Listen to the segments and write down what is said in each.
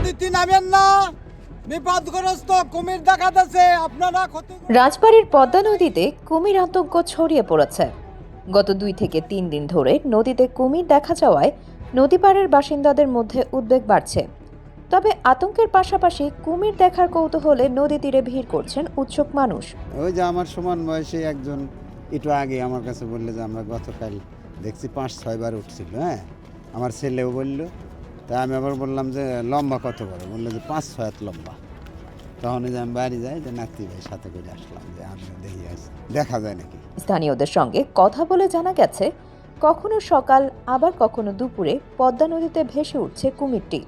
নদীতে নামেন না, বিপদগ্রস্ত কুমির দেখা যাচ্ছে, আপনারা রাজবাড়ীর পদ্মা নদীতে কুমির আতঙ্ক ছড়িয়ে পড়েছে। গত 2 থেকে 3 দিন ধরে নদীতে কুমির দেখা যাওয়ায় নদী পাড়ের বাসিন্দাদের মধ্যে উদ্বেগ বাড়ছে। তবে আতঙ্কের পাশাপাশি কুমির দেখার কৌতূহলে নদী তীরে ভিড় করছেন উৎসুক মানুষ। ওই যে আমার সমান বয়সী একজন একটু আগে আমার কাছে বললে যে আমরা গতকাল দেখছি 5-6 বার উঠছিল। হ্যাঁ, আমার ছেলেও বলল। তা আমি আবার বললাম যে লম্বা কত বড়, বললো যে 5-6 হাত লম্বা। তখন যে আমি বাড়ি যাই, যে নাতি ভাই সাথে করে আসলাম যে আমিও দেখি আসি দেখা যায় নাকি। স্থানীয়দের সঙ্গে কথা বলে জানা গেছে, কখনো সকাল আবার কখনো দুপুরে পদ্মা নদীতে ভেসে উঠছে কুমিরটি।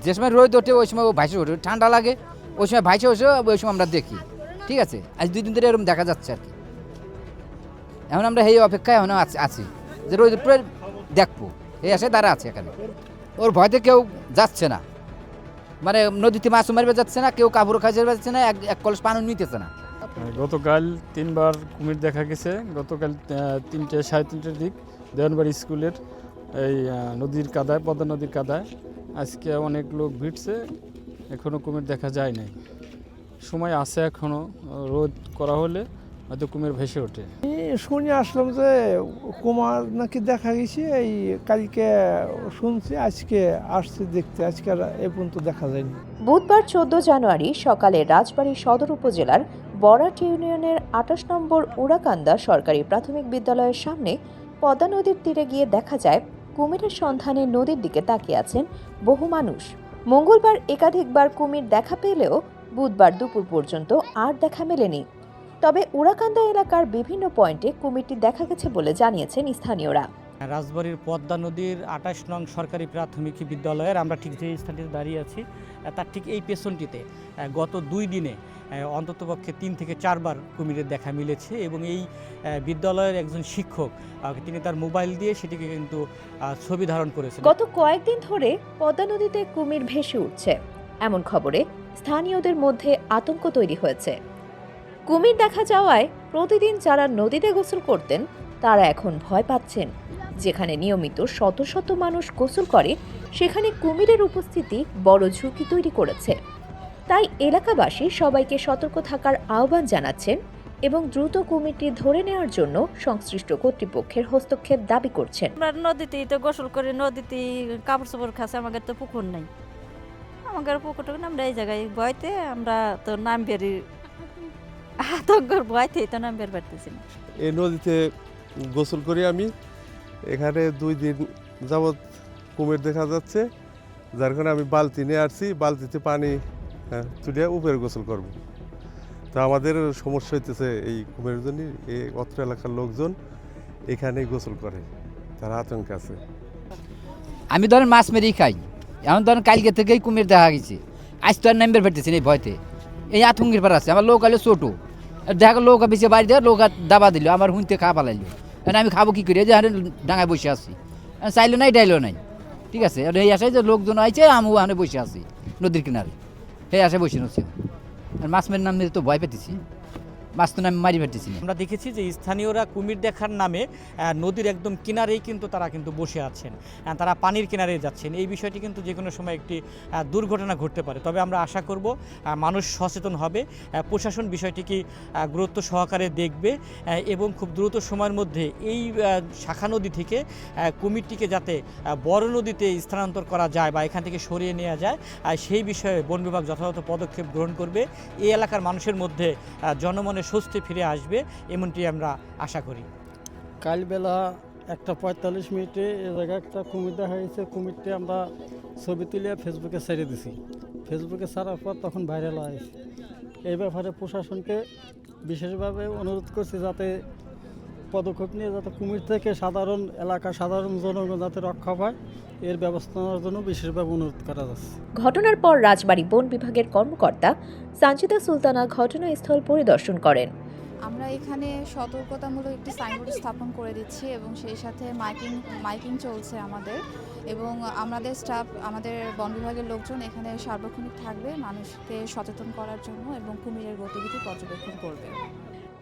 যে সময় রোদ ওঠে ওই সময় ও ভাইসে ওঠে, ঠান্ডা লাগে ওই সময় ভাইসে ওঠে, ওই সময় আমরা দেখি। ঠিক আছে, আজ 2 দিন ধরে এরকম দেখা যাচ্ছে আর কি। এখন আমরা এই অপেক্ষায় এখন আছি যে রোদ উপরে দেখবো, এই আসে তারা আছে এখানে। ওর ভয়তে কেউ যাচ্ছে না, মানে নদীতে মাছ মারবে যাচ্ছে না, কেউ কাপড় খাইতে যাচ্ছে না, এক কলস পানি নিতেছে না। গতকাল 3 বার কুমির দেখা গেছে। গতকাল 3টে 3:30টার দিক দেওয়ানবাড়ি স্কুলের এই নদীর কাদায়, পদ্মা নদীর কাদায় আজকে অনেক লোক ভিড়ছে, এখনও কুমির দেখা যায় নাই। সময় আছে এখনও, রোদ করা হলে হয়তো কুমির ভেসে ওঠে। শুনে আসলাম যে কুমার নাকি দেখা গেছে, এই কালকে শুনছি, আজকে আসছে দেখতে, আজকে আর এ পর্যন্ত দেখা যায়নি। বুধবার 14 জানুয়ারি সকালে রাজবাড়ী সদর উপজেলার বরাট ইউনিয়নের 28 নম্বর উড়াকান্দা সরকারি প্রাথমিক বিদ্যালয়ের সামনে পদ্মা নদীর তীরে গিয়ে দেখা যায় কুমিরের সন্ধানে নদীর দিকে তাকিয়ে আছেন বহু মানুষ। মঙ্গলবার একাধিকবার কুমির দেখা পেলেও বুধবার দুপুর পর্যন্ত আর দেখা মেলেনি। তবে উড়াকান্দা এলাকার বিভিন্ন পয়েন্টে কুমিরটি দেখা গেছে বলে জানিয়েছেন স্থানীয়রা। রাজবাড়ীর পদ্মা নদীর 28 নং সরকারি প্রাথমিক বিদ্যালয়ের আমরা ঠিক যে স্থানটিতে দাঁড়িয়ে আছি, তার ঠিক এই পেছনটিতে গত 2 দিনে অন্ততপক্ষে 3 থেকে 4 বার কুমিরের দেখা মিলেছে এবং এই বিদ্যালয়ের একজন শিক্ষক তিনি তার মোবাইল দিয়ে সেটিকে কিন্তু ছবি ধারণ করেছেন। গত কয়েকদিন ধরে পদ্মা নদীতে কুমির ভেসে উঠছে, এমন খবরে স্থানীয়দের মধ্যে আতঙ্ক তৈরি হয়েছে। কুমির দেখা যাওয়ায় প্রতিদিন যারা নদীতে গোসল করতেন তারা এখন ভয় পাচ্ছেন। যেখানে নিয়মিত শত শত মানুষ গোসল করে, সেখানে কুমিরের উপস্থিতি বড় ঝুঁকি তৈরি করেছে। তাই এলাকাবাসী সবাইকে সতর্ক থাকার আহ্বান জানাচ্ছেন এবং দ্রুত কুমিরটি ধরে নেওয়ার জন্য সংশ্লিষ্ট কর্তৃপক্ষের হস্তক্ষেপ দাবি করছেন। আমরা নদীতেই তো গোসল করি, নদীতেই কাপড় চোপড় খাচ্ছে, আমাদের তো পুকুর নেই। আমাদের পুকুরটা আমরা এই জায়গায় ভয়তে আমরা তো নাম বেরি, আতঙ্কর ভয়তেই তো নাম বের পারতেছি না। এই নদীতে গোসল করি আমি, এখানে 2 দিন যাবৎ কুমির দেখা যাচ্ছে, যার কারণে আমি বালতি নিয়ে আসছি, বালতিতে পানি তুলে উপরে গোসল করব। তো আমাদের সমস্যা হইতেছে এই কুমিরের জন্য। এই অত্র এলাকার লোকজন এখানেই গোসল করে, তারা আতঙ্ক আছে। আমি ধরেন মাছ মেরেই খাই, এখন ধরেন কালকে থেকেই কুমির দেখা গেছে, আজ তো আর নাম্বার পেতেছি এই ভয়তে, এই আতঙ্কের পর আছে। আমার লোক আলো ছোটো, দেখা লোক বেশি বাড়ি দেয়, লোক দাবা দিল, আমার হুঁতে খাওয়া পালাইলো, আমি খাবো কী করি, যে ডাঙায় বসে আছি, চাইলো নাই ডাইলো নাই। ঠিক আছে, এই আসে যে লোকজন আইছে, আমি ওখানে বসে আছি নদীর কিনারে, সেই আসে বসে নছি, আর মাছ মেরে নাম তো ভয় পেতেছি, মাছ তো আমি মারি ফেলতেছি। আমরা দেখেছি যে স্থানীয়রা কুমির দেখার নামে নদীর একদম কিনারেই কিন্তু তারা কিন্তু বসে আছেন, তারা পানির কিনারে যাচ্ছেন। এই বিষয়টি কিন্তু যে কোনো সময় একটি দুর্ঘটনা ঘটতে পারে। তবে আমরা আশা করব মানুষ সচেতন হবে, প্রশাসন বিষয়টিকে গুরুত্ব সহকারে দেখবে এবং খুব দ্রুত সময়ের মধ্যে এই শাখা নদী থেকে কুমিরটিকে যাতে বড় নদীতে স্থানান্তর করা যায় বা এখান থেকে সরিয়ে নেওয়া যায়, সেই বিষয়ে বন বিভাগ যথাযথ পদক্ষেপ গ্রহণ করবে। এই এলাকার মানুষের মধ্যে জনমনে স্বস্তি ফিরে আসবে, এমনটি আমরা আশা করি। কাল বেলা 1:45 এ জায়গায় একটা কুমির দেখা গেছে। কুমিরটি আমরা ছবি তুলে ফেসবুকে ছেড়ে দিছি। ফেসবুকে ছাড়ার পর তখন ভাইরাল হয়েছে। এই ব্যাপারে প্রশাসনকে বিশেষভাবে অনুরোধ করছি যাতে পদক্ষেপ নিয়ে যাতে কুমির থেকে সাধারণ জনগণ যাতে রক্ষা পায়, এর ব্যবস্থা নেওয়ার জন্য বিশেষভাবে অনুরোধ করা যাচ্ছে। ঘটনার পর রাজবাড়ী বন বিভাগের কর্মকর্তা সানজিদা সুলতানা ঘটনাস্থল পরিদর্শন করেন। আমরা এখানে সতর্কতামূলক একটি সাইনবোর্ড স্থাপন করে দিচ্ছি এবং সেই সাথে মাইকিং চলছে আমাদের, এবং আমাদের স্টাফ, আমাদের বন বিভাগের লোকজন এখানে সার্বক্ষণিক থাকবে মানুষকে সচেতন করার জন্য এবং কুমিরের গতিবিধি পর্যবেক্ষণ করবে।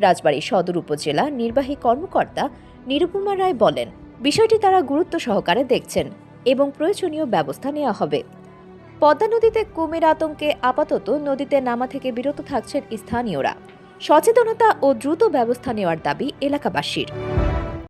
রাজবাড়ী সদর উপজেলা নির্বাহী কর্মকর্তা নিরুপমা রায় বলেন, বিষয়টি তারা গুরুত্ব সহকারে দেখছেন এবং প্রয়োজনীয় ব্যবস্থা নেওয়া হবে। পদ্মা নদীতে কুমির আতঙ্কে আপাতত নদীতে নামা থেকে বিরত থাকছেন স্থানীয়রা। সচেতনতা ও দ্রুত ব্যবস্থা নেওয়ার দাবি এলাকাবাসীর।